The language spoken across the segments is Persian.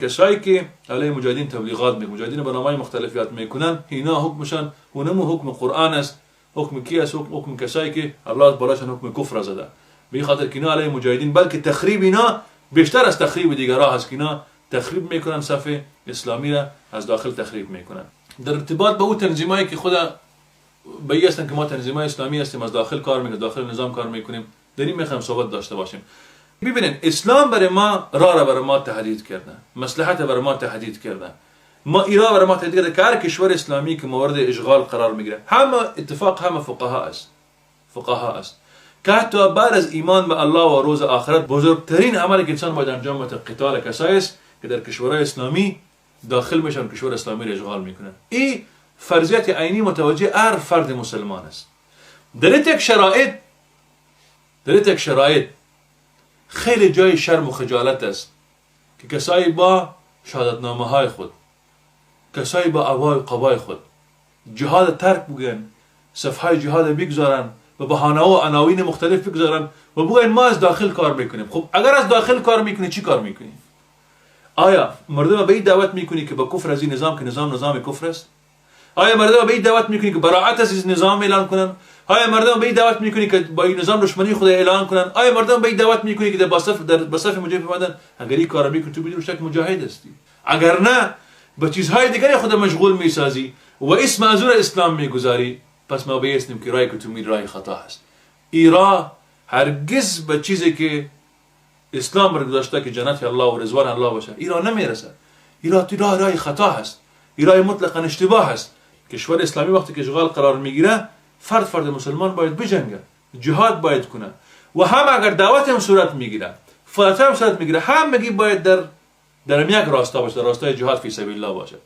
کسایی که علیه مجاهدین تبلیغات میکنن، مجاهدین به نامهای مختلفیات میکنن، اینا حکمشان اونمو حکم قرآن است. حکم کی است؟ حکم کسایی که الله براشون حکم کفر زده. به خاطر که اینا علیه مجاهدین، بلکه تخریب اینا بیشتر از تخریب دیگرها هست که اینا تخریب میکنن، صف اسلامی را از داخل تخریب میکنن. در ارتباط به اون تنظیمایی که خدا بایی هستن که ما تنظیمای اسلامی هستیم، از داخل کار میکنیم، داخل نظام کار میکنیم، در این میخوایم صحبت داشته باشیم. ببینید اسلام برای ما راه برای ما تحدید کرده، مصلحت برای ما تحدید کرده. ما ایران برای ما تحدید کرده که هر کشور اسلامی که مورد اشغال قرار میگیره، همه اتفاق همه فقها است که حتی بعد از ایمان به الله و روز آخرت بزرگترین عملی که انسان باید انجام بده قتال کسایی است که در کشورهای اسلامی داخل میشن، کشور اسلامی را اشغال میکنن. این فرضیت عینی متوجه هر فرد مسلمان است. در یک شرایط خیلی جای شرم و خجالت است که کسایی با شهادتنامه های خود، کسایی با عبای قبای خود جهاد ترک بگن، صفحه جهاد بگذارن و بهانه و عناوین مختلف بگذارن و بگن ما از داخل کار میکنیم. خب اگر از داخل کار میکنی چی کار میکنی؟ آیا مردم به این دعوت میکنی که با کفر از این نظام که نظام کفر است؟ آیا مردم به این دعوت میکنی که براءت از این نظام اعلان کنن؟ آیا مردم به این دعوت میکنی که با این نظام دشمنی خود اعلان کنن؟ آیا مردم به این دعوت میکنی که در صف مجاهد بمانند؟ اگر این کارا میکنی تو بدون شک مجاهد هستی. اگر نه به چیزهای دیگری خود مشغول میسازی و اسم از اون اسلام میگذاری، پس ما بیستیم که راهی که تو میری راه خطا هست. ایران هرگز به چیزی که اسلام را گذاشته که جنت الله و رضوان الله باشه ایران نمیرسه. ایران تو راه خطا هست، ایران مطلقاً اشتباه هست. کشور اسلامی وقتی که اشغال قرار میگیره، فرد مسلمان باید بجنگه، جهاد باید کنه و هم اگر دعوت هم صورت میگیره، فاتحه هم صورت میگیره، هم میگی باید در یک راستا باشه، در راستای جهاد فی سبیل الله باشه.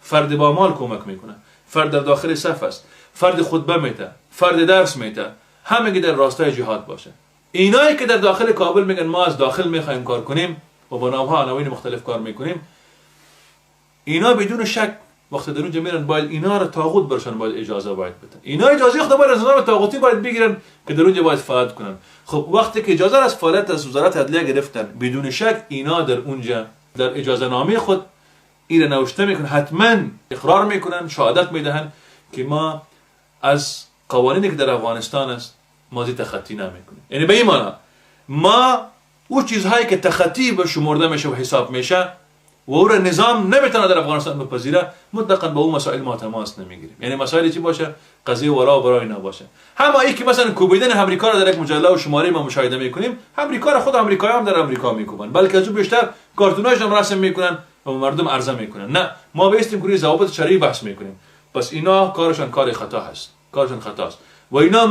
فرد با مال کمک میکنه، فرد در داخل صف است، فرد خطبه میته، فرد درس میته، هم میگی در راستای جهاد باشه. اینایی که در داخل کابل میگن ما از داخل میخوایم کار کنیم و با نامها عناوین مختلف کار میکنیم، اینا بدون شک وقتی در اونجا میرن باید اینا رو طاغوت برشن باید اجازه باید بدن. اینا اجازه خود باید از نظام طاغوتی باید بگیرن که در اونجا باید فعالیت کنن. خب وقتی که اجازه از فعالیت از وزارت عدلیه گرفتن، بدون شک اینا در اونجا در اجازه نامه خود این نوشته میکنن، حتما اقرار میکنن، شهادت میدهن که ما از قوانینی که در افغانستان است ما زی تخطی نمیکنیم. یعنی به این معنی ما اون چیزهایی که تخطی به شمرده میشه و حساب میشه و او را نظام نمیتونه در افغانستان بپذیره، مطلقاً با اون مسائل ما تماس نمیگیریم. یعنی مسائلی چی باشه؟ قضیه ورا و برای نباشه. همه ای که مثلا کوبیدن امریکا را در یک مجله و شماره ما مشاهده میکنیم، امریکا را خود امریکایی هم در امریکا میکوبن، بلکه از اون بیشتر کارتوناش هم رسم میکنن و مردم عرضه میکنن. نه، ما بیستیم که روی ضوابط شرعی بحث میکنیم. پس اینا کارشان کار خطا هست، کارشان خطاست و اینا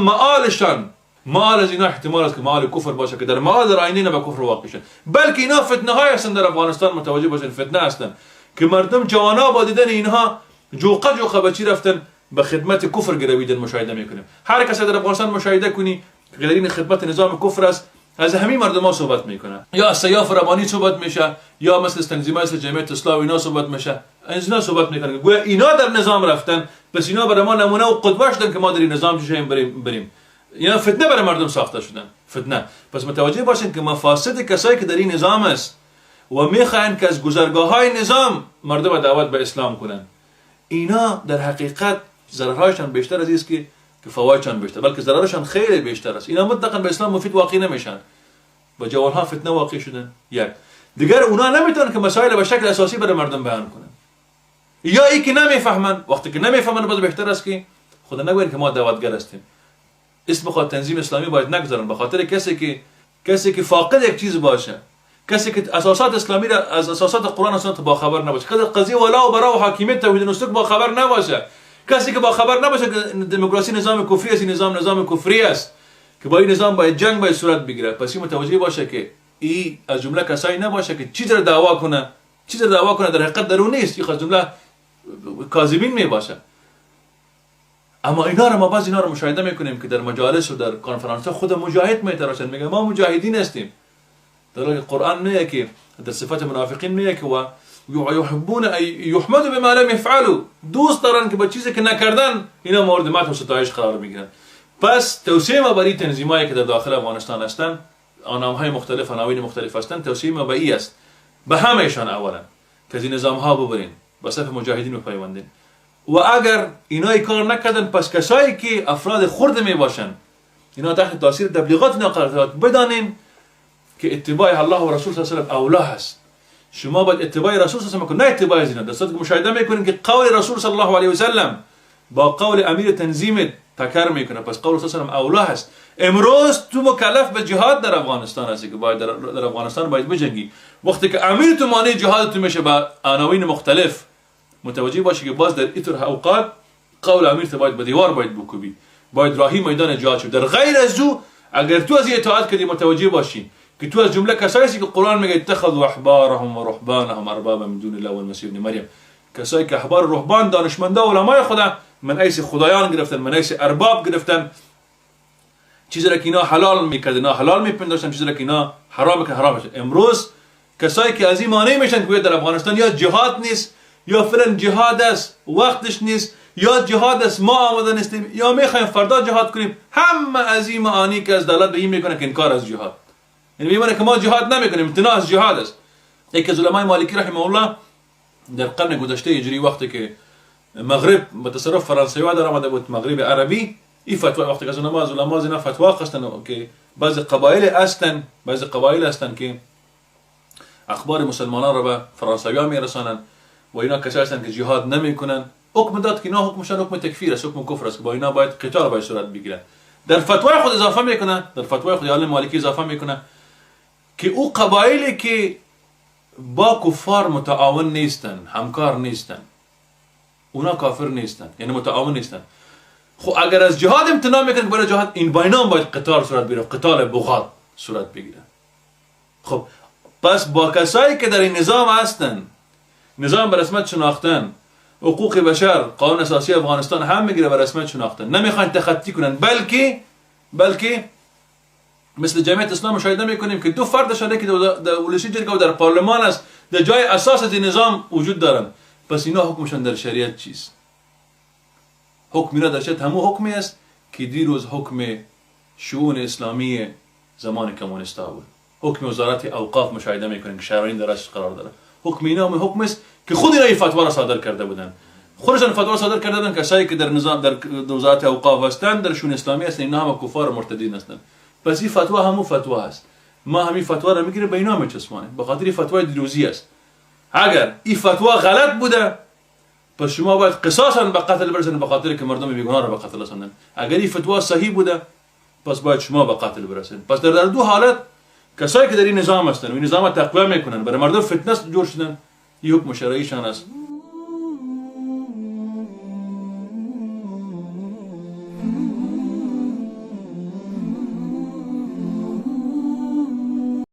مآل از اینا احتمال است که مآل کفر باشه که در مآل در آینده به کفر واقع شن. بلکه اینا فتنه های هستن در افغانستان، متوجه باشن فتنه هستن که مردم جوانا با دیدن اینها جوقه بچی رفتن به خدمت کفر گرویدن. مشاهده میکنیم هر کس در افغانستان مشاهده کنی که در این خدمت نظام کفر است، از همین مردم ها صحبت میکنه، یا از سیاف ربانی صحبت میشه، یا مثل تنظیمات مثل جمعیت اصلاح و اینا صحبت میشه. از اینا صحبت میکنن گویا اینا در نظام رفتن، پس اینا برای ما نمونه و قدوه شدن که ما در این نظام چه بریم. اینا فتنه برای مردم ساخته شدن، فتنه. پس متوجه باشین که مفاسد کسایی که در این نظام است و میخواین که از گذرگاه‌های نظام مردم دعوت به اسلام کنن، اینا در حقیقت ضررهایشان بیشتر از است که فوایدشان بیشتر، بلکه ضررشان خیلی بیشتر است. اینا مطلقاً به اسلام مفید واقع نمیشن، با جوانها فتنه واقع شدن. یک دیگر اونا نمیتونن که مسائل به شکل اساسی برای مردم بیان کنن، یا ای که نمیفهمن. وقتی که نمیفهمن باز بهتر است که خدا نگوین که ما دعوتگر هستیم. اسم خود تنظیم اسلامی باید نگذارن به خاطر کسی که فاقد یک چیز باشه، کسی که اساسات اسلامی را از اساسات قرآن و سنت با خبر نباشه، کسی قضیه ولا و برا و حاکمیت توحید و نسک با خبر نباشه، کسی که با خبر نباشه که دموکراسی نظام کفری است، نظام کفری است که با این نظام باید جنگ باید صورت بگیره. پس این متوجه باشه که این از جمله کسایی نباشه که چیز را دعوا کنه در حقیقت درون نیست، این از جمله کاذبین میباشه. اما اینا رو ما بعض اینا رو مشاهده میکنیم که در مجالس و در کنفرانس ها خود مجاهد میتراشن، میگن ما مجاهدین هستیم. در قرآن میگه که در صفات منافقین میگه که و یحبون ان یحمدوا بما لم یفعلوا، دوست دارن که با چیزی که نکردن اینا مورد مدح و ستایش قرار بگیرن. پس توصیه ما برای تنظیمایی که در داخل افغانستان هستند، نامهای مختلف، عناوین مختلف هستند، توصیه ما به این است به همهشان اولا که از این نظام ها ببرین، به صف مجاهدین بپیوندین. و اگر اینا کار نکردن، پس کسایی که افراد خرد می باشن، اینا تحت تاثیر تبلیغات اینا قرار بدانین که اتباع الله و رسول صلی الله علیه و اولا هست. شما باید اتباع رسول صلی الله علیه و نه اتباع از اینا. در صورتی که مشاهده میکنین که قول رسول صلی الله علیه و سلم با قول امیر تنظیم تکرار میکنه، پس قول رسول صلی الله علیه و اولا هست. امروز تو مکلف به جهاد در افغانستان هستی که باید در افغانستان باید بجنگی. وقتی که امیر تو مانع جهاد تو میشه با عناوین مختلف، متوجه باشی که باز در ایتر اوقات قول امیر تو باید به دیوار باید بکوبی، باید راهی میدان جهاد شد. در غیر از او اگر تو از اطاعت کردی، متوجه باشی که تو از جمله کسایی هستی که قرآن میگه اتخذوا احبارهم و رهبانهم اربابا من دون الله والمسیح ابن مریم، کسایی که احبار رهبان دانشمندا علمای خدا من ایس خدایان گرفتن، من ایس ارباب گرفتن، چیزی را که اینا حلال میکردن اینا حلال میپنداشتن، چیزی را که اینا حرام میکردن حرام میشد. امروز کسایی که از این مانع میشن که در افغانستان یا جهاد نیست، یا فلان جهاد است وقتش نیست، یا جهاد است ما آماده نیستیم، یا میخوایم فردا جهاد کنیم، همه از این معانی که از دلالت به این میکنه که انکار از جهاد، یعنی میگه که ما جهاد نمیکنیم، امتناع از جهاد است. یکی از علمای مالکی رحمه الله در قرن گذشته هجری وقتی که مغرب به تصرف فرانسوی در آمده بود، مغرب عربی، این فتوا وقتی که از علما اینا فتوا خواستن که بعضی قبایل هستن که اخبار مسلمانان را به فرانسویان میرسانن و اینا کسایی هستن که جهاد نمیکنن، حکم داد که اینا حکمشان حکم تکفیر است، حکم کفر است که با اینا باید قتال باید صورت بگیره. در فتوای خود اضافه میکنه، در فتوای خود عالم مالکی اضافه میکنه که او قبایلی که با کفار متعاون نیستن، همکار نیستن، اونا کافر نیستن، یعنی متعاون نیستن. خب اگر از جهاد امتناع میکنن برای جهاد، این بینام باید قتال صورت بگیره، قتال بغاض صورت بگیره. خب پس با کسایی که در این نظام هستن، نظام به رسمیت شناختن، حقوق بشر، قانون اساسی افغانستان هم میگیره به رسمیت شناختن، نمیخوان تخطی کنن، بلکه مثل جمعیت اسلام مشاهده میکنیم که دو فرد شده که در ولسی جرگه و در پارلمان است، در جای اساس از این نظام وجود دارن. پس اینا حکمشون در شریعت چیست؟ حکم اینا در شریعت همون حکمی است که دیروز حکم شؤون اسلامی زمان کمونیستا بود. حکم وزارت اوقاف مشاهده میکنیم که شهروندی درش قرار داره. حکم اینا هم حکم است که خود اینا این فتوا را صادر کرده بودن. خودشان فتوا صادر کرده بودن کسایی که در نظام در وزارت اوقاف هستند، در شؤون اسلامی هستند، اینا هم کفار و مرتدین هستند. پس این فتوا همون فتوا است. ما همین فتوا را میگیریم به اینا میچسبانیم، به خاطر این فتوای دیروزی است. اگر این فتوا غلط بوده، پس شما باید قصاصا به قتل برسونید به خاطر که مردم بیگناه را به قتل رساندن. اگر این فتوا صحیح بوده، پس باید شما به قتل برسونید. پس در دو حالت کسایی که در این نظام هستند و این نظام تقویت میکنن، برای مردم فتنه جوړ شدن، این حکم شرعیشان است.